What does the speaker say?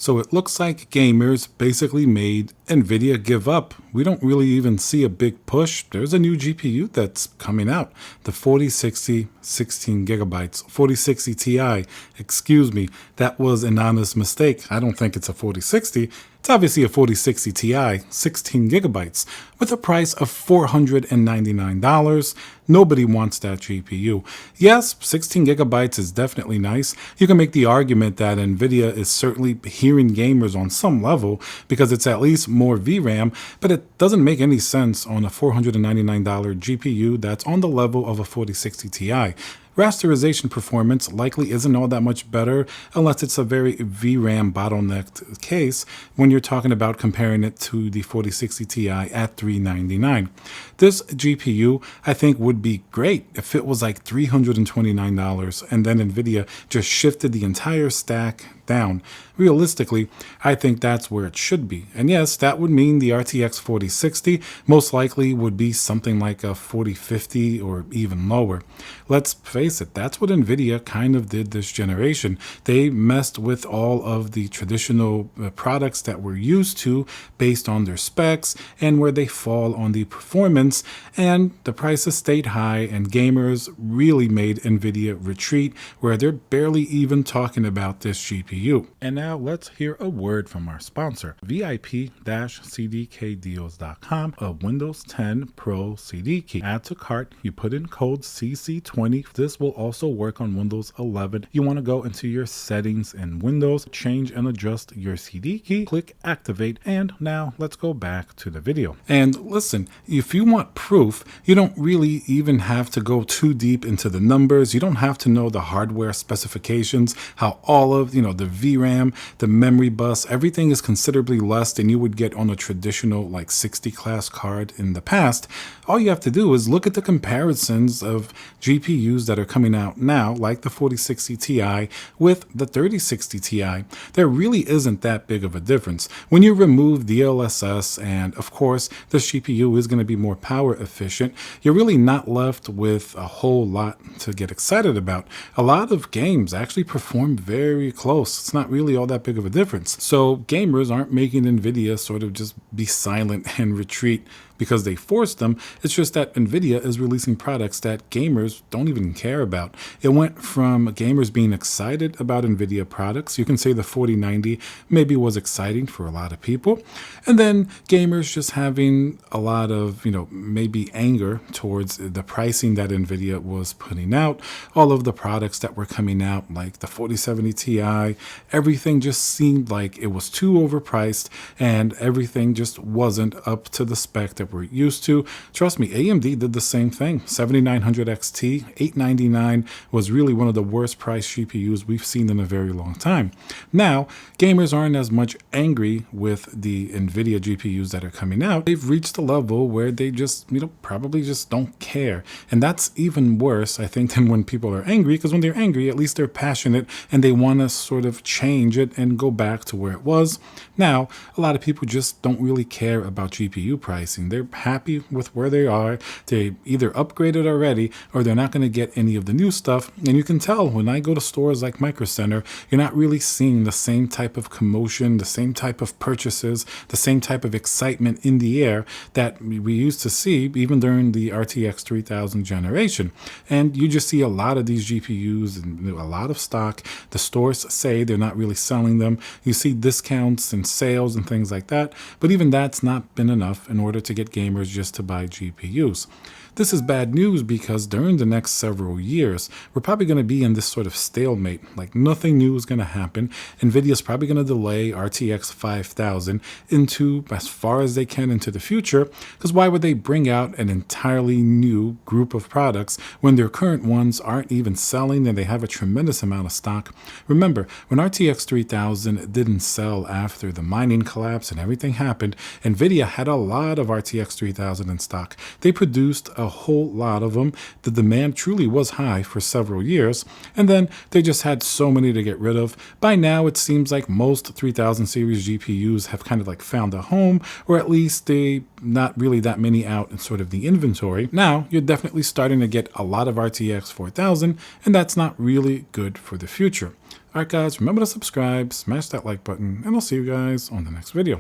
So it looks like gamers basically made Nvidia give up. We don't really even see a big push. There's a new GPU that's coming out, the 4060 16 gigabytes, 4060 Ti. Excuse me, that was an honest mistake. I don't think it's a 4060. It's obviously a 4060 Ti, 16 gigabytes, with a price of $499. Nobody wants that GPU. Yes, 16 gigabytes is definitely nice. You can make the argument that Nvidia is certainly hearing gamers on some level because it's at least more VRAM, but it doesn't make any sense on a $499 GPU that's on the level of a 4060 Ti. Rasterization performance likely isn't all that much better unless it's a very VRAM bottlenecked case when you're talking about comparing it to the 4060 Ti at $399. This GPU, I think, would be great if it was like $329 and then Nvidia just shifted the entire stack down. Realistically, I think that's where it should be. And yes, that would mean the RTX 4060 most likely would be something like a 4050 or even lower. Let's face it, that's what Nvidia kind of did this generation. They messed with all of the traditional products that we're used to based on their specs and where they fall on the performance, and the prices stayed high and gamers really made Nvidia retreat where they're barely even talking about this GPU. And now let's hear a word from our sponsor, VIP-CDKdeals.com, a Windows 10 Pro CD key. Add to cart, you put in code CC20. This will also work on Windows 11. You want to go into your settings in Windows, change and adjust your CD key, click activate, and now let's go back to the video. And listen, if you want proof, you don't really even have to go too deep into the numbers. You don't have to know the hardware specifications, how all of, the VRAM, the memory bus, everything is considerably less than you would get on a traditional like 60 class card in the past. All you have to do is look at the comparisons of GPUs that are coming out now, like the 4060 Ti with the 3060 Ti. There really isn't that big of a difference. When you remove DLSS and of course this GPU is going to be more power efficient, you're really not left with a whole lot to get excited about. A lot of games actually perform very close. It's not really all that big of a difference. So gamers aren't making Nvidia sort of just be silent and retreat because they forced them. It's just that Nvidia is releasing products that gamers don't even care about. It went from gamers being excited about Nvidia products. You can say the 4090 maybe was exciting for a lot of people. And then gamers just having a lot of, maybe anger towards the pricing that Nvidia was putting out. All of the products that were coming out, like the 4070 Ti, everything just seemed like it was too overpriced and everything just wasn't up to the spec that we're used to. Trust me, AMD did the same thing. 7900 XT, $899 was really one of the worst priced GPUs we've seen in a very long time. Now, gamers aren't as much angry with the Nvidia GPUs that are coming out. They've reached a level where they just, probably just don't care. And that's even worse, I think, than when people are angry, because when they're angry, at least they're passionate and they want to sort of change it and go back to where it was. Now, a lot of people just don't really care about GPU pricing. They're happy with where they are. They either upgraded already or they're not going to get any of the new stuff. And you can tell when I go to stores like Micro Center, you're not really seeing the same type of commotion, the same type of purchases, the same type of excitement in the air that we used to see even during the RTX 3000 generation. And you just see a lot of these GPUs and a lot of stock. The stores say they're not really selling them. You see discounts and sales and things like that. But even that's not been enough in order to get gamers just to buy GPUs. This is bad news because during the next several years, we're probably going to be in this sort of stalemate. Like nothing new is going to happen. Nvidia's probably going to delay RTX 5000 into as far as they can into the future, because why would they bring out an entirely new group of products when their current ones aren't even selling and they have a tremendous amount of stock? Remember, when RTX 3000 didn't sell after the mining collapse and everything happened, Nvidia had a lot of RTX 3000 in stock. They produced a whole lot of them. The demand truly was high for several years, and then they just had so many to get rid of. By now, it seems like most 3000 series GPUs have kind of like found a home, or at least they not really that many out in sort of the inventory. Now, you're definitely starting to get a lot of RTX 4000, and that's not really good for the future. All right, guys, remember to subscribe, smash that like button, and I'll see you guys on the next video.